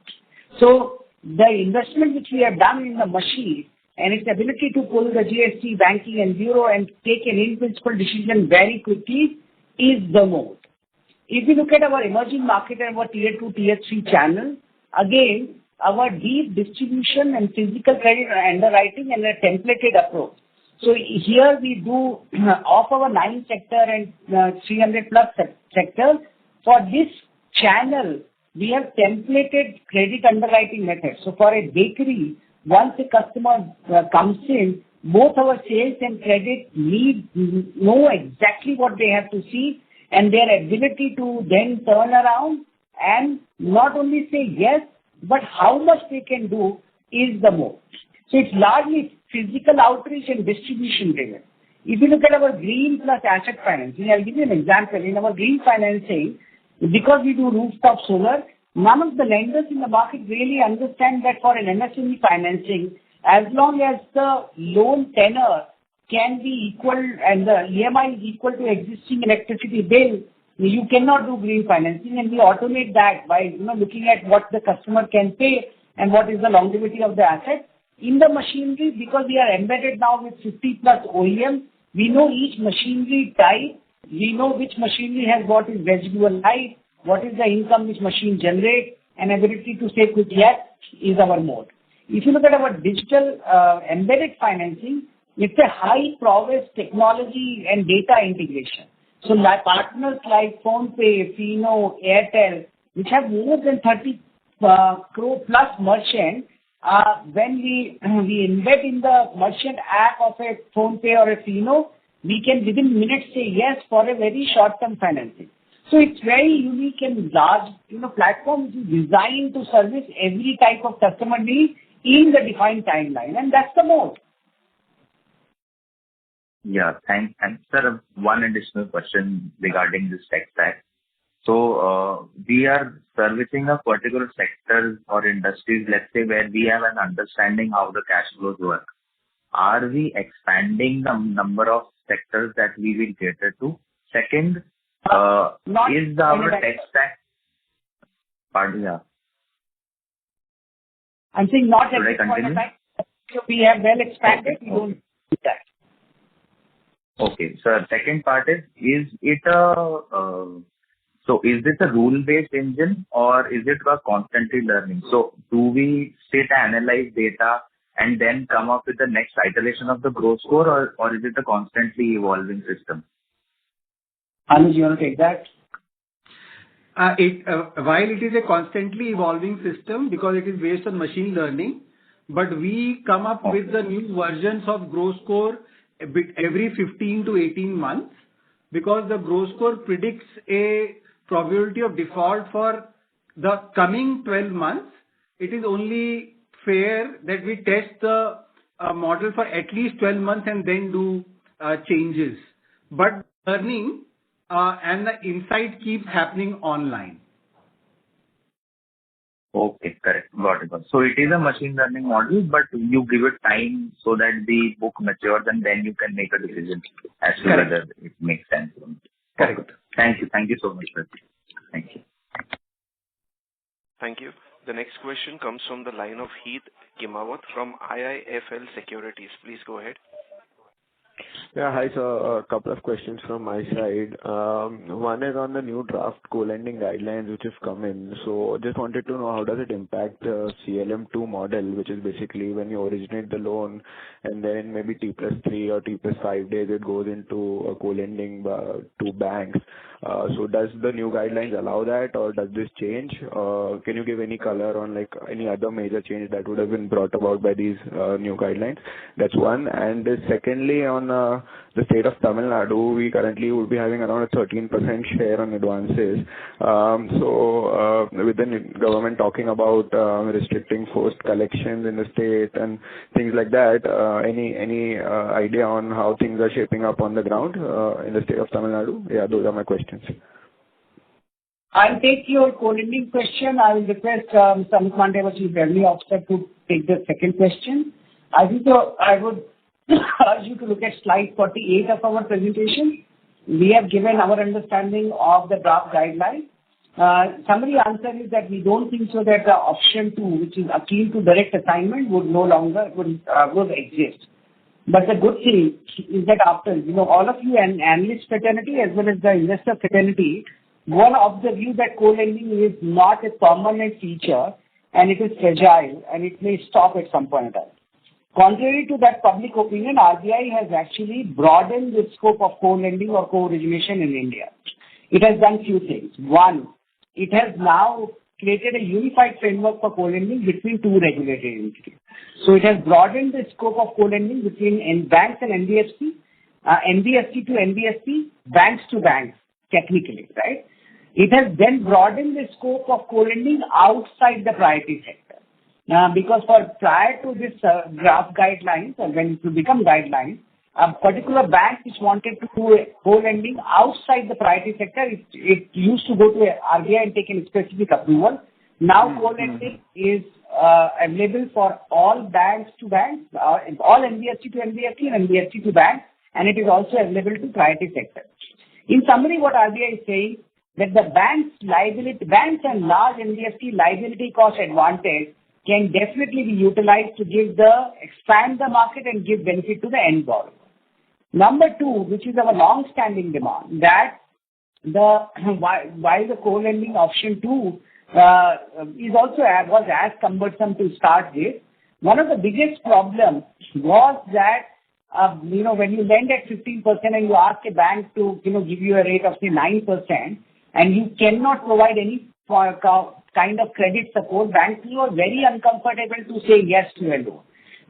So the investment which we have done in the machine and its ability to pull the GST, banking and bureau and take an in-principle decision very quickly is the moat. If you look at our emerging market and our tier 2, tier 3 channel, again, our deep distribution and physical credit underwriting and a templated approach. So here we do of our 9 sector and 300 plus sectors. For this channel, we have templated credit underwriting methods. So for a bakery, once a customer comes in, both our sales and credit lead know exactly what they have to see, and their ability to then turn around and not only say yes, but how much they can do is the most. So it's largely physical outreach and distribution driven. If you look at our green plus asset financing, I'll give you an example. In our green financing, because we do rooftop solar, none of the lenders in the market really understand that for an MSME financing, as long as the loan tenor can be equal and the EMI is equal to existing electricity bill, you cannot do green financing, and we automate that by looking at what the customer can pay and what is the longevity of the asset. In the machinery, because we are embedded now with 50 plus OEMs, we know each machinery type, we know which machinery has got its residual life, what is the income which machine generates, and ability to say quick yes is our mode. If you look at our digital embedded financing, it's a high prowess technology and data integration. So like partners like PhonePe, Fino, Airtel, which have more than 30 crore plus merchant, when we embed in the merchant app of a PhonePe or a Fino, we can within minutes say yes for a very short-term financing. So it's very unique and large, platform which is designed to service every type of customer need in the defined timeline, and that's the mode. Yeah, thanks. Sir, one additional question regarding this tech stack. So we are servicing a particular sector or industries, let's say, where we have an understanding how the cash flows work. Are we expanding the number of sectors that we will cater to? Second, is our tech stack? Pardon, yeah. I'm saying not at this point in time. So we have well expanded. Okay. We don't do that. Okay. So second part is it is this a rule-based engine or is it a constantly learning? So do we sit, analyze data and then come up with the next iteration of the growth score, or is it a constantly evolving system? Anuj, you want to take that? While it is a constantly evolving system because it is based on machine learning, but we come up with the new versions of growth score every 15 to 18 months, because the growth score predicts a probability of default for the coming 12 months. It is only fair that we test the model for at least 12 months and then do changes. But learning and the insight keeps happening online. Okay, correct. Got it. So it is a machine learning model, but you give it time so that the book matures and then you can make a decision as to whether it makes sense. Correct. Okay. Thank you. Thank you so much, sir. Thank you. Thank you. The next question comes from the line of Heath Kimawat from IIFL Securities. Please go ahead. Yeah, hi sir. A couple of questions from my side. One is on the new draft co-lending guidelines which have come in. So just wanted to know how does it impact CLM2 model, which is basically when you originate the loan and then maybe T+3 or T+5 days it goes into co-lending to banks. So does the new guidelines allow that, or does this change? Can you give any color on like any other major change that would have been brought about by these new guidelines? That's one. And secondly, on the state of Tamil Nadu, we currently would be having around a 13% share on advances. So with the government talking about restricting forced collections in the state and things like that, any idea on how things are shaping up on the ground in the state of Tamil Nadu? Yeah, those are my questions. I'll take your co-lending question. I will request Mr. Amit Mandya, our Chief Revenue Officer, to take the second question. I think I would urge you to look at slide 48 of our presentation. We have given our understanding of the draft guideline. Summary answer is that we don't think so that the option 2, which is akin to direct assignment, would no longer would exist. But the good thing is that after all of you and analyst fraternity as well as the investor fraternity, one of the view that co-lending is not a permanent feature and it is fragile and it may stop at some point in time. Contrary to that public opinion, RBI has actually broadened the scope of co-lending or co-origination in India. It has done few things. One, it has now created a unified framework for co-lending between two regulatory entities. So it has broadened the scope of co-lending between banks and NBFC, NBFC to NBFC, banks to banks, technically, right? It has then broadened the scope of co-lending outside the priority sector. Because prior to this draft guidelines, or when it will become guidelines, a particular bank which wanted to do a co-lending outside the priority sector, it used to go to RBI and take a specific approval. Now co-lending is available for all banks to banks, all NBFC to NBFC and NBFC to banks, and it is also available to priority sector. In summary, what RBI is saying that the banks and large NBFC liability cost advantage can definitely be utilized to expand the market and give benefit to the end borrower. Number two, which is our long-standing demand, that while the co-lending option 2 was as cumbersome to start with, one of the biggest problems was that when you lend at 15% and you ask a bank to give you a rate of say 9%, and you cannot provide any kind of credit support, banks were very uncomfortable to say yes to a loan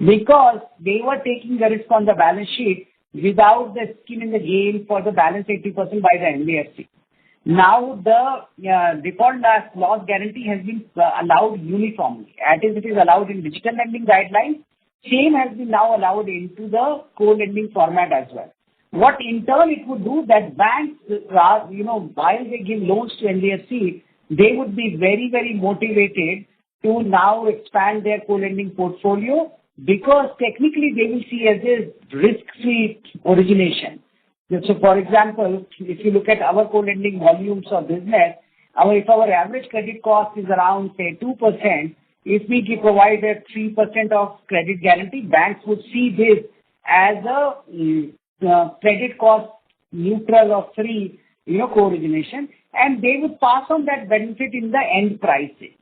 because they were taking the risk on the balance sheet without the skin in the game for the balance 80% by the NBFC. Now the default loss guarantee has been allowed uniformly. As it is allowed in digital lending guidelines, same has been now allowed into the co-lending format as well. What in turn it would do that banks, while they give loans to NBFC, they would be very, very motivated to now expand their co-lending portfolio because technically they will see as a risk-free origination. So, for example, if you look at our co-lending volumes of business, if our average credit cost is around, say, 2%, if we provide a 3% of credit guarantee, banks would see this as a credit cost neutral or free, co-origination, and they would pass on that benefit in the end pricing.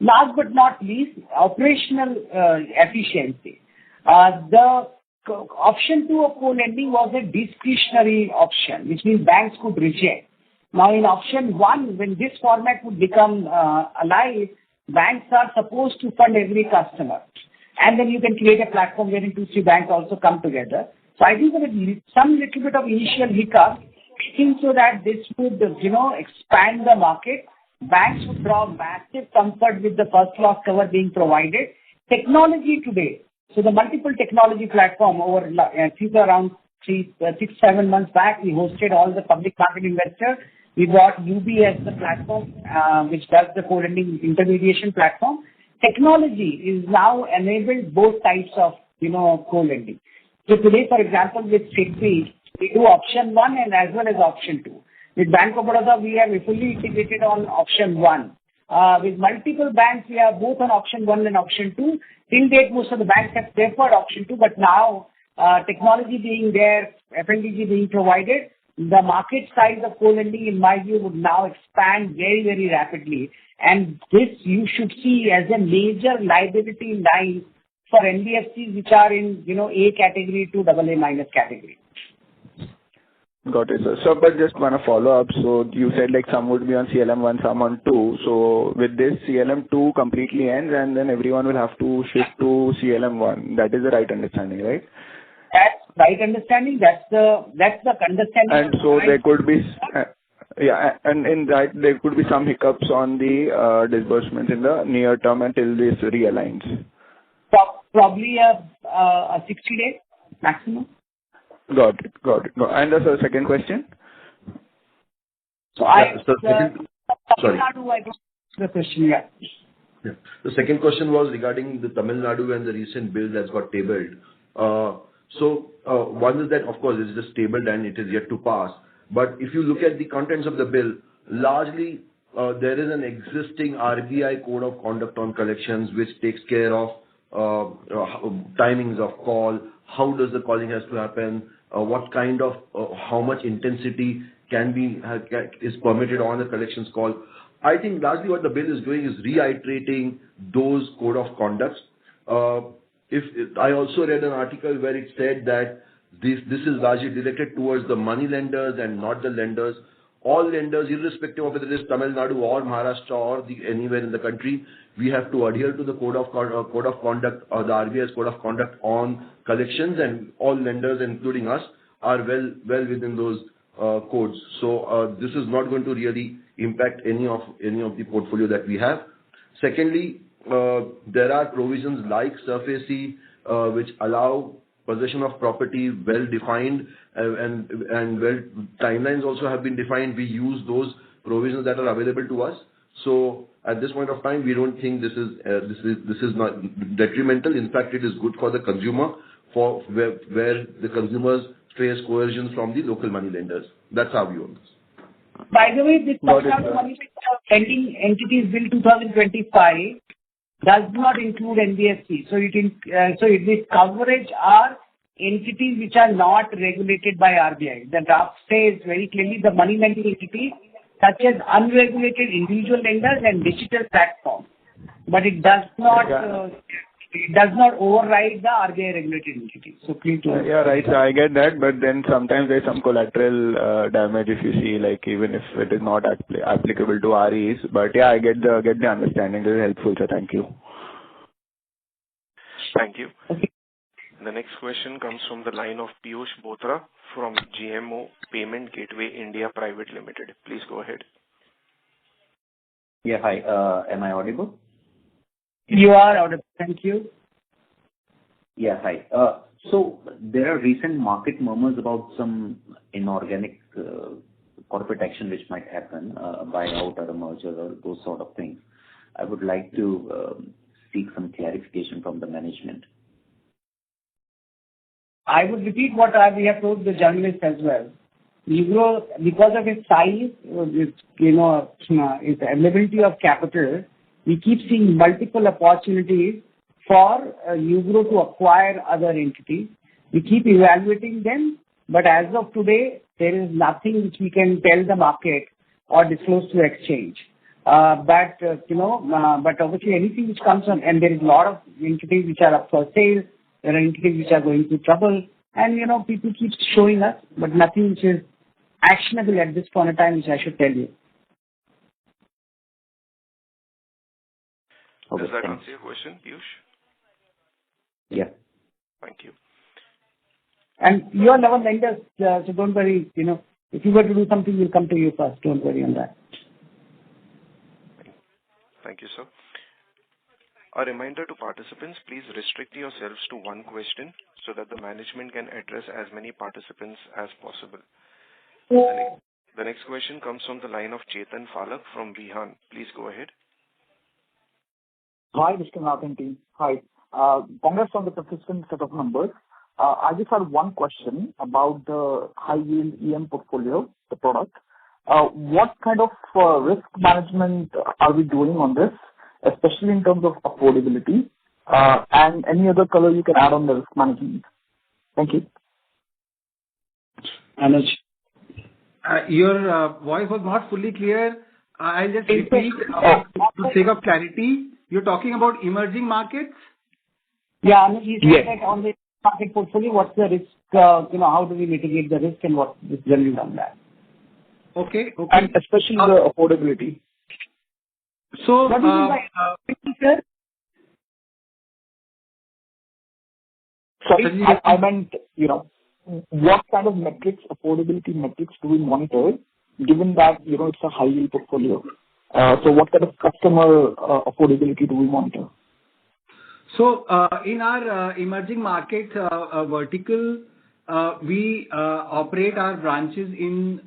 Last but not least, operational efficiency. The option 2 of co-lending was a discretionary option, which means banks could reject. Now in option 1, when this format would become alive, banks are supposed to fund every customer. And then you can create a platform wherein 2-3 banks also come together. So I think there is some little bit of initial hiccup, so that this would, expand the market. Banks would draw massive comfort with the first loss cover being provided. Technology today, so the multiple technology platform over around 6-7 months back, we hosted all the public market investors. We got UB as the platform, which does the co-lending intermediation platform. Technology is now enabled both types of, co-lending. So today, for example, with SIDBI, we do option 1 and as well as option 2. With Bank of Baroda, we have fully integrated on option 1. With multiple banks, we are both on option 1 and option 2. Till date, most of the banks have preferred option 2, but now technology being there, FLDG being provided, the market size of co-lending, in my view, would now expand very, very rapidly. And this you should see as a major liability line for NBFCs which are in, A category to AA- category. Got it, sir. So, but just want to follow up. So you said like some would be on CLM1, some on 2. So with this, CLM2 completely ends and then everyone will have to shift to CLM1. That is the right understanding, right? That's right understanding. That's the understanding. And so there could be, and in that there could be some hiccups on the disbursements in the near term until this realigns. Probably a 60 days maximum. Got it. And the second question? Sorry. The question, yeah. The second question was regarding the Tamil Nadu and the recent bill that's got tabled. One is that, of course, it's just tabled and it is yet to pass. But if you look at the contents of the bill, largely there is an existing RBI code of conduct on collections which takes care of timings of call, how does the calling has to happen, what kind of, how much intensity is permitted on the collections call. I think largely what the bill is doing is reiterating those code of conducts. I also read an article where it said that this is largely directed towards the money lenders and not the lenders. All lenders, irrespective of whether it is Tamil Nadu or Maharashtra or anywhere in the country, we have to adhere to the code of conduct or the RBI's code of conduct on collections, and all lenders, including us, are well within those codes. So this is not going to really impact any of the portfolio that we have. Secondly, there are provisions like SURFACE, which allow possession of property well defined, and well timelines also have been defined. We use those provisions that are available to us. So at this point of time, we don't think this is not detrimental. In fact, it is good for the consumer, for where the consumers face coercion from the local money lenders. That's our view on this. By the way, this money lending entities bill 2025 does not include NBFC. So this coverage are entities which are not regulated by RBI. The draft says very clearly the money lending entities such as unregulated individual lenders and digital platforms. But it does not override the RBI regulated entities. So please do. Yeah, right. So I get that, but then sometimes there's some collateral damage if you see, like even if it is not applicable to REs. But yeah, I get the understanding. This is helpful, sir. Thank you. Thank you. Okay. The next question comes from the line of Piyush Botra from GMO Payment Gateway India Private Limited. Please go ahead. Yeah, hi. Am I audible? You are audible. Thank you. Yeah, hi. So there are recent market murmurs about some inorganic corporate action which might happen, buyout or a merger or those sort of things. I would like to seek some clarification from the management. I would repeat what we have told the journalists as well. UGRO, because of its size, its availability of capital, we keep seeing multiple opportunities for UGRO to acquire other entities. We keep evaluating them, but as of today, there is nothing which we can tell the market or disclose to exchange. But obviously anything which comes on, and there is a lot of entities which are up for sale. There are entities which are going through trouble, and people keep showing us, but nothing which is actionable at this point in time, which I should tell you. Okay, does that answer your question, Piyush? Yeah. Thank you. And you are our lenders, so don't worry. If you were to do something, we'll come to you first. Don't worry on that. Thank you, sir. A reminder to participants, please restrict yourselves to one question so that the management can address as many participants as possible. The next question comes from the line of Chetan Falak from Vihan. Please go ahead. Hi, Mr. Nath and team. Hi. Congrats on the consistent set of numbers. I just had one question about the high-yield EM portfolio, the product. What kind of risk management are we doing on this, especially in terms of affordability, and any other color you can add on the risk management? Thank you. Anuj. Your voice was not fully clear. I'll just repeat to sake of clarity. You're talking about emerging markets? Yeah, Anuj, he said that on the market portfolio, what's the risk, how do we mitigate the risk and what is generally done that? Okay. And especially the affordability. So, what do you mean by sir? Sorry, I meant, what kind of metrics, affordability metrics do we monitor, given that, it's a high yield portfolio? So what kind of customer affordability do we monitor? So, in our emerging markets vertical, we operate our branches in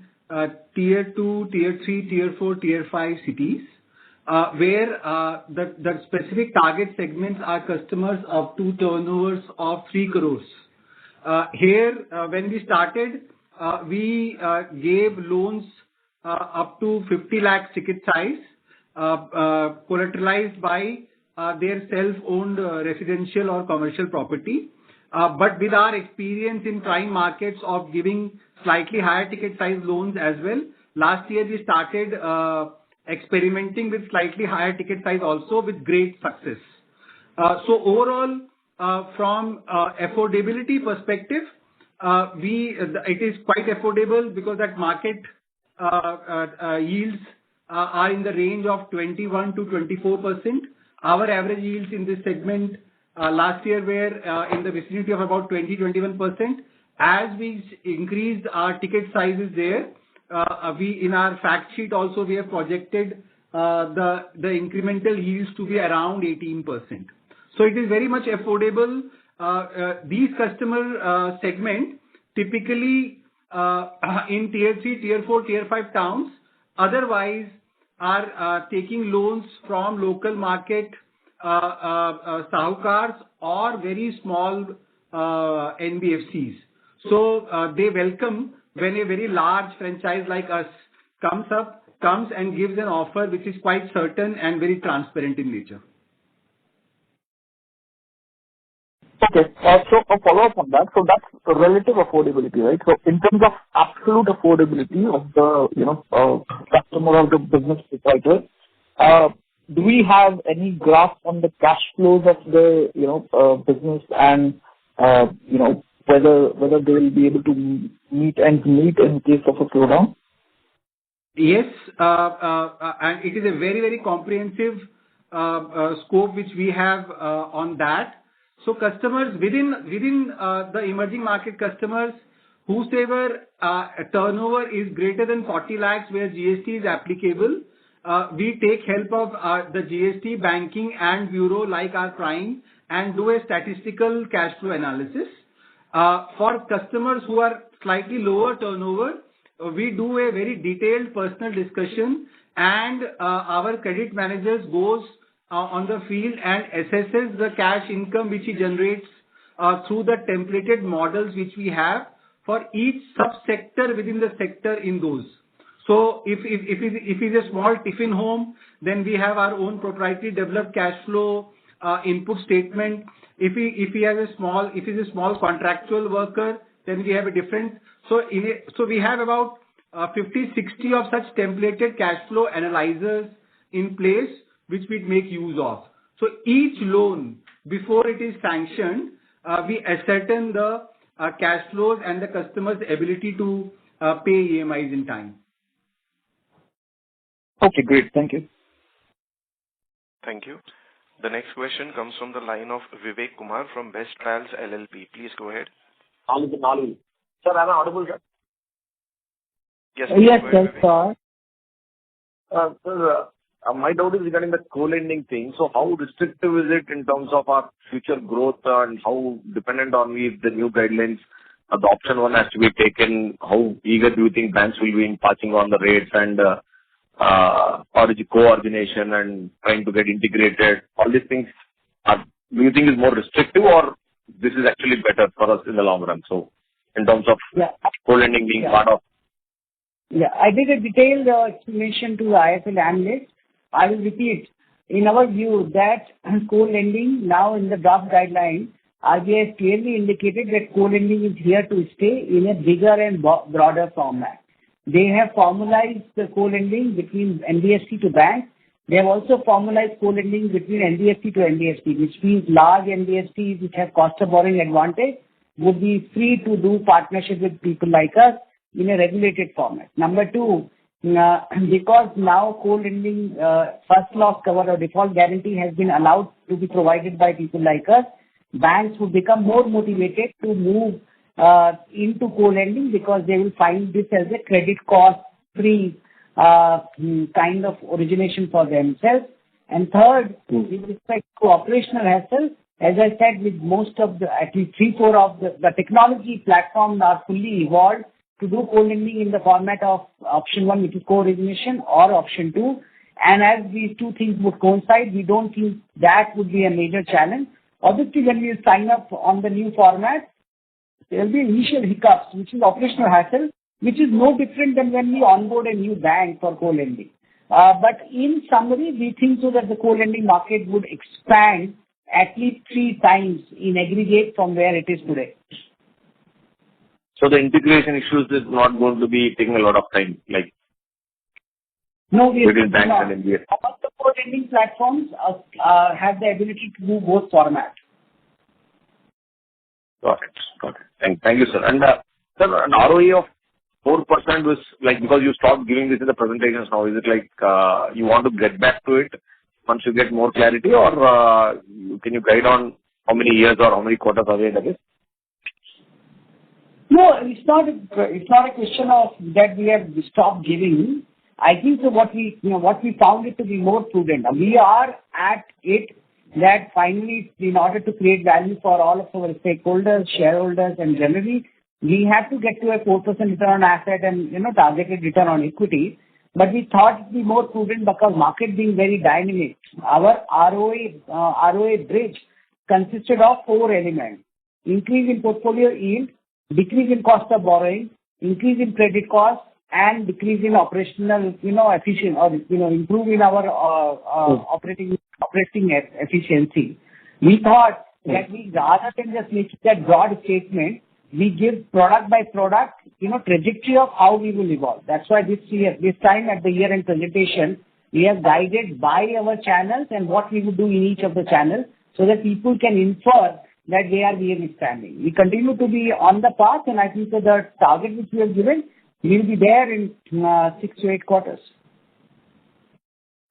tier 2, tier 3, tier 4, tier 5 cities, where the specific target segments are customers up to turnovers of 3 crores. Here, when we started, we gave loans up to 50 lakhs ticket size, collateralized by their self-owned residential or commercial property. But with our experience in prime markets of giving slightly higher ticket size loans as well, last year we started experimenting with slightly higher ticket size also with great success. So overall, from affordability perspective, it is quite affordable because that market yields are in the range of 21 to 24%. Our average yields in this segment last year were in the vicinity of about 20-21%. As we increased our ticket sizes there, in our fact sheet also we have projected the incremental yields to be around 18%. So it is very much affordable. These customer segment typically in tier 3, tier 4, tier 5 towns otherwise are taking loans from local market sahukars or very small NBFCs. So they welcome when a very large franchise like us comes and gives an offer which is quite certain and very transparent in nature. Okay. So a follow-up on that. So that's relative affordability, right? So in terms of absolute affordability of the, customer or the business proprietor, do we have any grasp on the cash flows of the, business and, whether they will be able to meet in case of a slowdown? Yes, and it is a very, very comprehensive scope which we have on that. So customers within the emerging market customers whosoever turnover is greater than 40 lakhs where GST is applicable, we take help of the GST banking and bureau like our Prime and do a statistical cash flow analysis. For customers who are slightly lower turnover, we do a very detailed personal discussion and our credit managers goes on the field and assesses the cash income which he generates through the templated models which we have for each subsector within the sector in those. So if it's a small tiffin home, then we have our own proprietary developed cash flow input statement. If he is a small contractual worker, then we have a different. So we have about 50-60 of such templated cash flow analyzers in place which we make use of. So each loan before it is sanctioned, we ascertain the cash flows and the customer's ability to pay EMIs in time. Okay, great. Thank you. Thank you. The next question comes from the line of Vivek Kumar from Best Pals LLP. Please go ahead. Sir, am I audible, sir? Yes, sir. Sir, my doubt is regarding the co-lending thing. So how restrictive is it in terms of our future growth and how dependent on we the new guidelines, the option one has to be taken? How eager do you think banks will be in passing on the rates and co-origination and trying to get integrated? All these things, do you think is more restrictive or this is actually better for us in the long run? So in terms of co-lending being part of. Yeah, I did a detailed explanation to the IFL analyst. I will repeat. In our view, that co-lending now in the draft guideline, RBI has clearly indicated that co-lending is here to stay in a bigger and broader format. They have formalized the co-lending between NBFC to bank. They have also formalized co-lending between NBFC to NBFC, which means large NBFCs which have cost of borrowing advantage would be free to do partnership with people like us in a regulated format. Number two, because now co-lending first loss cover or default guarantee has been allowed to be provided by people like us, banks will become more motivated to move into co-lending because they will find this as a credit cost free kind of origination for themselves. And third, with respect to operational hassle, as I said, with most of at least 3-4 of the technology platforms are fully evolved to do co-lending in the format of option 1, which is co-origination, or option 2. And as these two things would coincide, we don't think that would be a major challenge. Obviously, when we sign up on the new format, there will be initial hiccups, which is operational hassle, which is no different than when we onboard a new bank for co-lending. But in summary, we think so that the co-lending market would expand at least 3 times in aggregate from where it is today. So the integration issues is not going to be taking a lot of time, like between banks and NBFCs. All the co-lending platforms have the ability to do both formats. Got it. Thank you, sir. And sir, an ROE of 4% was like, because you stopped giving this in the presentations now, is it like you want to get back to it once you get more clarity, or can you guide on how many years or how many quarters away that is? No, it's not a question of that we have stopped giving. I think so what we found it to be more prudent. We are at it that finally, in order to create value for all of our stakeholders, shareholders, and generally, we have to get to a 4% return on asset and, targeted return on equity. But we thought it'd be more prudent because market being very dynamic. Our ROA bridge consisted of 4 elements: increase in portfolio yield, decrease in cost of borrowing, increase in credit cost, and decrease in operational, efficiency, or, improve in our operating efficiency. We thought that we, rather than just make that broad statement, we give product by product, trajectory of how we will evolve. That's why this time at the year-end presentation, we have guided by our channels and what we would do in each of the channels so that people can infer that they are really standing. We continue to be on the path, and I think that the target which we have given will be there in 6 to 8 quarters.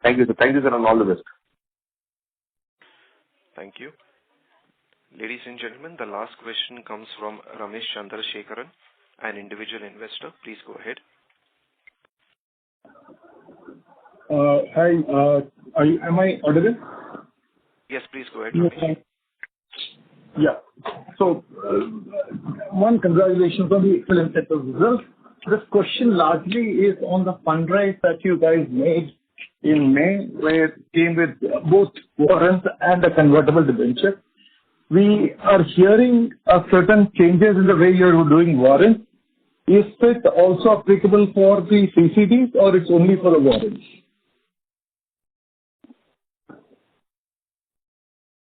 Thank you, sir. Thank you, sir, and all the best. Thank you. Ladies and gentlemen, the last question comes from Ramesh Chandrasekaran, an individual investor. Please go ahead. Hi, am I audible? Yes, please go ahead, Ramesh. Yeah. So, one, congratulations on the excellent set of results. This question largely is on the fundraise that you guys made in May, where it came with both warrants and a convertible debenture. We are hearing certain changes in the way you're doing warrants. Is it also applicable for the CCDs or it's only for the warrants?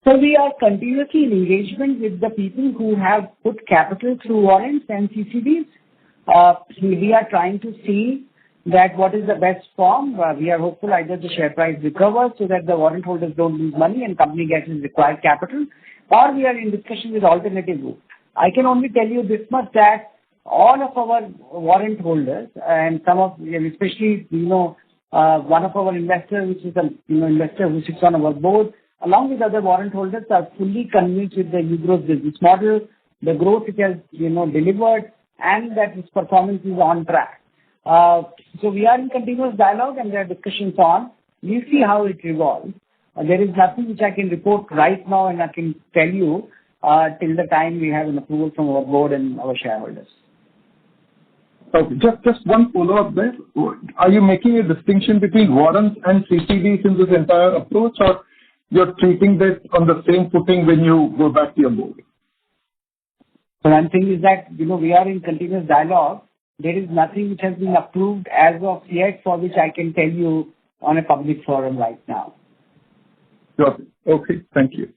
So we are continuously in engagement with the people who have put capital through warrants and CCDs. We are trying to see that what is the best form. We are hopeful either the share price recovers so that the warrant holders don't lose money and company gets its required capital, or we are in discussion with alternative route. I can only tell you this much, that all of our warrant holders and some of, especially, one of our investors, which is an investor who sits on our board, along with other warrant holders, are fully convinced with the UGRO's business model, the growth it has, delivered, and that its performance is on track. So we are in continuous dialogue and there are discussions on. We'll see how it evolves. There is nothing which I can report right now and I can tell you till the time we have an approval from our board and our shareholders. Okay, just one follow-up there. Are you making a distinction between warrants and CCDs in this entire approach, or you're treating this on the same footing when you go back to your board? So one thing is that, we are in continuous dialogue. There is nothing which has been approved as of yet for which I can tell you on a public forum right now. Got it. Okay, thank you.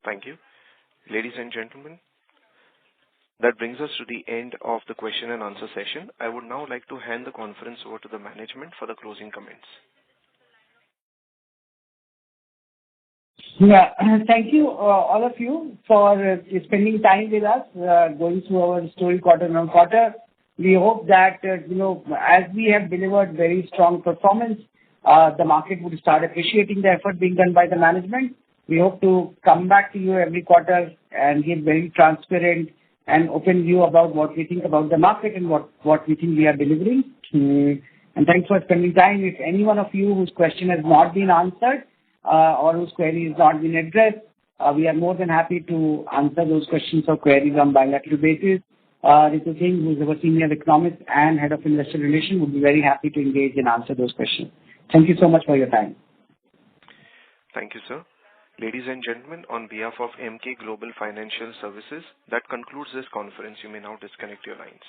Thank you. Ladies and gentlemen, that brings us to the end of the question and answer session. I would now like to hand the conference over to the management for the closing comments. Yeah, thank you, all of you, for spending time with us, going through our story quarter on quarter. We hope that, as we have delivered very strong performance, the market would start appreciating the effort being done by the management. We hope to come back to you every quarter and give very transparent and open view about what we think about the market and what we think we are delivering. And thanks for spending time. If any one of you whose question has not been answered, or whose query has not been addressed, we are more than happy to answer those questions or queries on bilateral basis. Ritu Singh, who is our senior economist and head of investor relations, would be very happy to engage and answer those questions. Thank you so much for your time. Thank you, sir. Ladies and gentlemen, on behalf of Emkay Global Financial Services, that concludes this conference. You may now disconnect your lines.